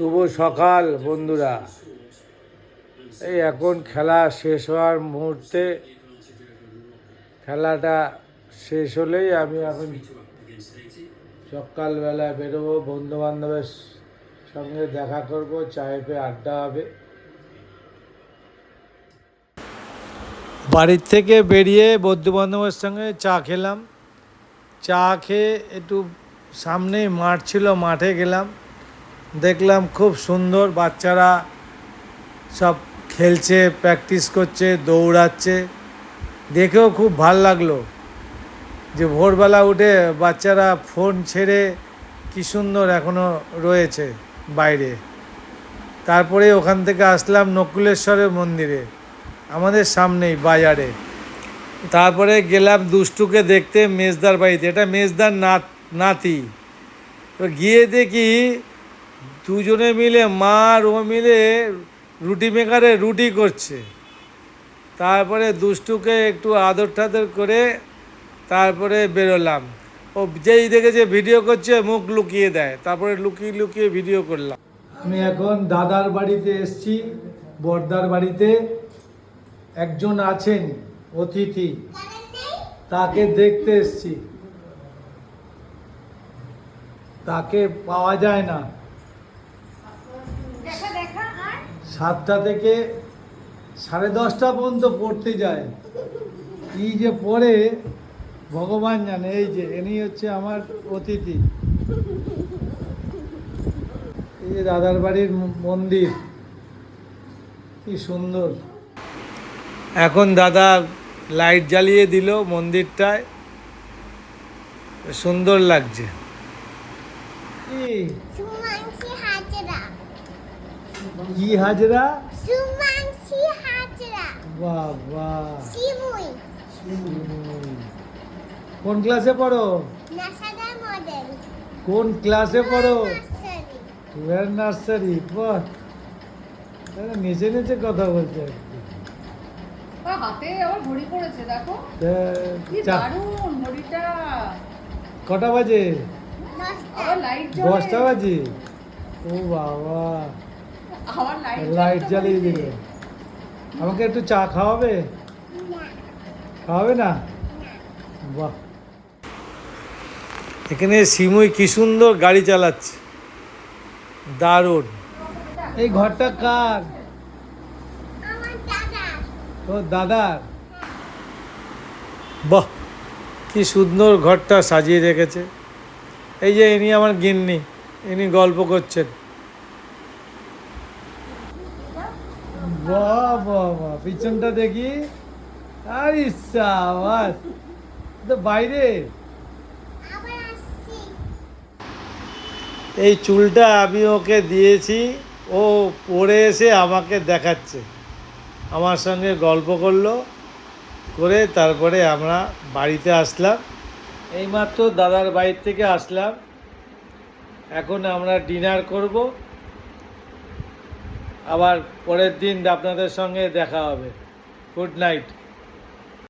শুভ সকাল বন্ধুরা। এই এখন খেলা শেষ হওয়ার মুহূর্তে, খেলাটা শেষ হলেই আমি এখন সকালবেলা বেরোবো, বন্ধু বান্ধবের সঙ্গে দেখা করব, চায়ে পেয়ে আড্ডা হবে। বাড়ির থেকে বেরিয়ে বন্ধু বান্ধবের সঙ্গে চা খেলাম। চা খেয়ে একটু সামনেই মাঠ ছিল, মাঠে গেলাম। দেখলাম খুব সুন্দর, বাচ্চারা সব খেলছে, প্র্যাকটিস করছে, দৌড়াচ্ছে, দেখেও খুব ভাল লাগলো যে ভোরবেলা উঠে বাচ্চারা ফোন ছেড়ে কী সুন্দর এখনও রয়েছে বাইরে। তারপরে ওখান থেকে আসলাম নকুলেশ্বরের মন্দিরে, আমাদের সামনেই বাজারে। তারপরে গেলাম দুষ্টুকে দেখতে মেজদার বাড়িতে, এটা মেজদার নাতি। তো গিয়ে দেখি দুজনে মিলে, মা আর ও মিলে রুটি মেকারে রুটি করছে। তারপরে দুষ্টুকে একটু আদর টাদর করে তারপরে বেরোলাম। ও যেই দেখেছে ভিডিও করছে মুখ লুকিয়ে দেয়, তারপরে লুকিয়ে লুকিয়ে ভিডিও করলাম। আমি এখন দাদার বাড়িতে এসেছি, বড়দার বাড়িতে। একজন আছেন অতিথি, তাকে দেখতে এসেছি। তাকে পাওয়া যায় না। 7টা থেকে 10:30 পর্যন্ত পড়তে যায়। কি যে পড়ে ভগবান জানে। এই যে ইনি হচ্ছে আমার অতিথি। এই যে দাদার বাড়ির মন্দির, কি সুন্দর। এখন দাদা লাইট জ্বালিয়ে দিল মন্দিরটায়, সুন্দর লাগছে। কি হাজরা? বাবা, কোন ক্লাসে পড়ো? কোন ক্লাসে পড়ো? নার্সারি। বাহ, নিচে নিচে কথা বলছে। হাতে আবার ঘড়ি পড়েছে, দেখো কি দারুণ ঘড়িটা। কটা বাজে? আবার লাইট জ্বলে। 10টা বাজে। ও বাবা, আবার লাইট জ্বালিয়ে দিল। আমাকে একটু চা খাওয়াবে? খাওয়াবে না? বাহ, এখানে সিমুই কি সুন্দর গাড়ি চালাচ্ছে, দারুণ। এই ঘরটা কার? ও দাদার। বাহ, কি সুন্দর ঘরটা সাজিয়ে রেখেছে। এই যে ইনি আমার গিন্নি, ইনি গল্প করছেন। বাহ বাহ বাহ, পিছনটা দেখি। আরে সাবাস, তো বাইরে। এই চুলটা আমি ওকে দিয়েছি, ও পরে এসে আমাকে দেখাচ্ছে, আমার সঙ্গে গল্প করলো, করে তারপরে আমরা বাড়িতে আসলাম। এইমাত্র দাদার বাড়ি থেকে আসলাম। এখন আমরা ডিনার করব, আবার পরের দিন আপনাদের সঙ্গে দেখা হবে। Good night.